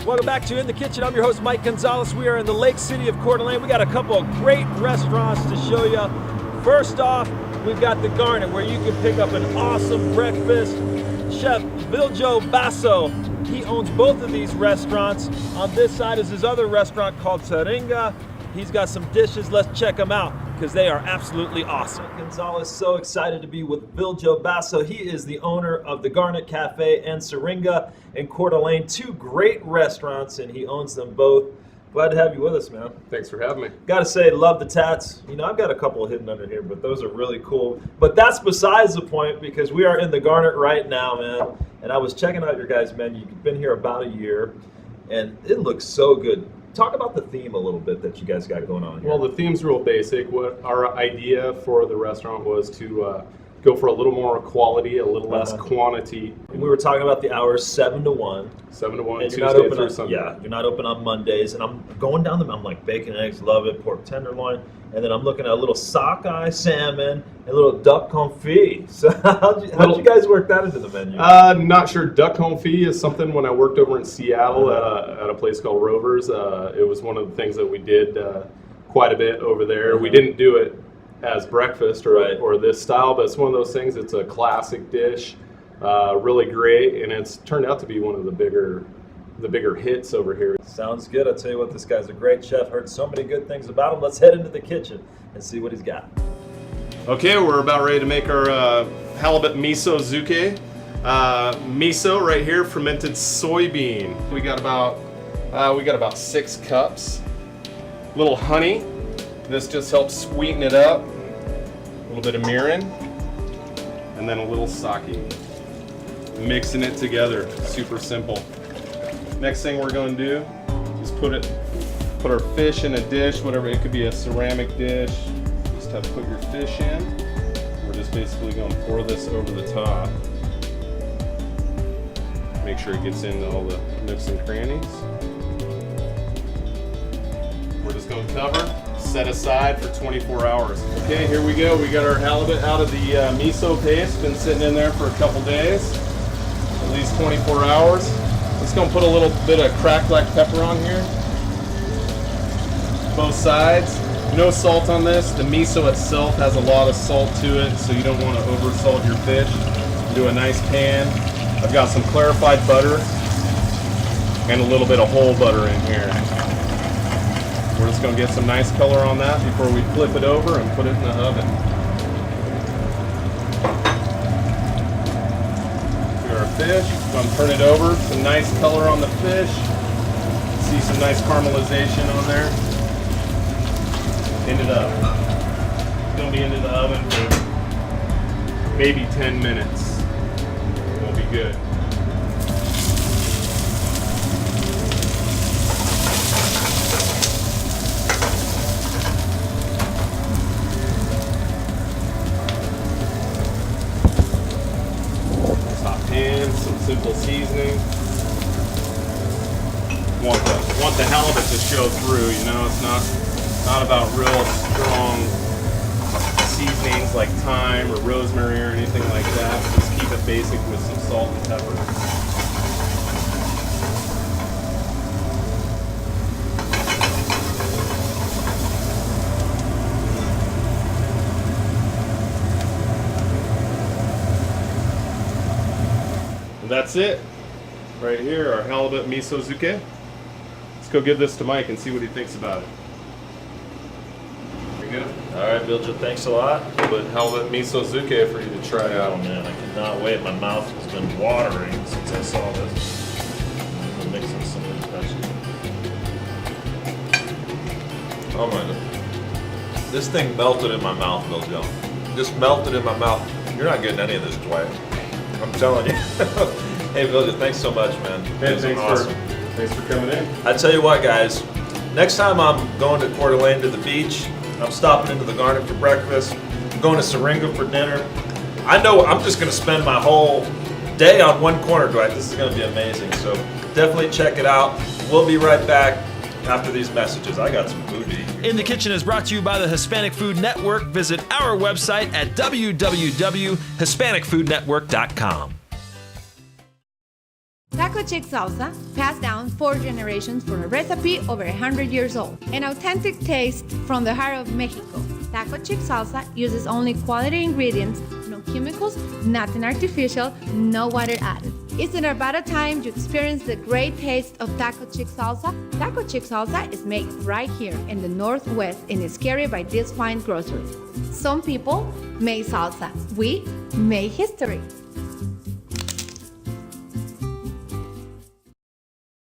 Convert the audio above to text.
Welcome back to In the Kitchen. I'm your host, Mike Gonzalez. We are in the Lake City of Coeur d'Alene. We got a couple of great restaurants to show you. First off, we've got the Garnet, where you can pick up an awesome breakfast. Chef Viljo Vasso, he owns both of these restaurants. On this side is his other restaurant called Syringa. He's got some dishes. Let's check them out because they are absolutely awesome. Gonzalez, so excited to be with Viljo Vasso. He is the owner of the Garnet Cafe and Syringa in Coeur d'Alene, two great restaurants, and he owns them both. Glad to have you with us, man. Thanks for having me. Gotta say, love the tats. You know, I've got a couple hidden under here, but those are really cool. But that's besides the point because we are in the Garnet right now, man. And I was checking out your guys' menu. You've been here about a year, and it looks so good. Talk about the theme a little bit that you guys got going on here. Well, the theme's real basic. What our idea for the restaurant was to go for a little more quality, a little less quantity. And we were talking about the hours 7 to 1. 7 to 1, And Tuesday you're not open through on, Sunday. yeah, you're not open on Mondays. And I'm going down I'm like bacon, eggs, love it, pork tenderloin. And then I'm looking at a little sockeye salmon, a little duck confit. So how'd you guys work that into the menu? Not sure. Duck confit is something when I worked over in Seattle at a place called Rovers. It was one of the things that we did quite a bit over there. We didn't do it as breakfast or this style, but it's one of those things. It's a classic dish, really great, and it's turned out to be one of the bigger hits over here. Sounds good. I'll tell you what, this guy's a great chef. Heard so many good things about him. Let's head into the kitchen and see what he's got. Okay, we're about ready to make our halibut miso zuke. Miso right here, fermented soybean. We got about 6 cups. Little honey. This just helps sweeten it up. A little bit of mirin, and then a little sake. Mixing it together. Super simple. Next thing we're going to do is put our fish in a dish, whatever. It could be a ceramic dish. Just have to put your fish in. We're just basically going to pour this over the top. Make sure it gets into all the nooks and crannies. We're just going to cover, set aside for 24 hours. Okay, here we go. We got our halibut out of the miso paste. Been sitting in there for a couple days, at least 24 hours. Just gonna put a little bit of cracked black pepper on here. Both sides. No salt on this. The miso itself has a lot of salt to it, so you don't want to over salt your fish. Do a nice pan. I've got some clarified butter and a little bit of whole butter in here. We're just gonna get some nice color on that before we flip it over and put it in the oven. Our fish, I'm gonna turn it over, some nice color on the fish, see some nice caramelization on there. End it up. It's gonna be into the oven for maybe 10 minutes. We'll be good. And some simple seasoning. Want the halibut to show through, you know, it's not about real strong seasonings like thyme or rosemary or anything like that. Just keep it basic with some salt and pepper. That's it, right here, our halibut miso zuke. Let's go give this to Mike and see what he thinks about it. Pretty good. All right, Viljo, thanks a lot. A little bit halibut miso zuke for you to try Oh out. man, I cannot wait. My mouth has been watering since I saw this. I'm mixing some of the vegetables. Oh my god. This thing melted in my mouth, Viljo. Just melted in my mouth. You're not getting any of this, Dwight. I'm telling you. Hey, Viljo, thanks so much, man. Hey, This is awesome. thanks for coming in. I tell you what, guys. Next time I'm going to Coeur d'Alene to the beach, I'm stopping into the Garnet for breakfast. I'm going to Syringa for dinner. I know I'm just going to spend my whole day on one corner, Dwight. This is going to be amazing. So definitely check it out. We'll be right back after these messages. I got some food to eat. In the Kitchen is brought to you by the Hispanic Food Network. Visit our website at www.hispanicfoodnetwork.com. Taco chick salsa, passed down 4 generations for a recipe over 100 years old. An authentic taste from the heart of Mexico. Taco chick salsa uses only quality ingredients, no chemicals, nothing artificial, no water added. Isn't it about time you experience the great taste of taco chick salsa? Taco chick salsa is made right here in the Northwest and is carried by this fine grocery. Some people make salsa. We make history.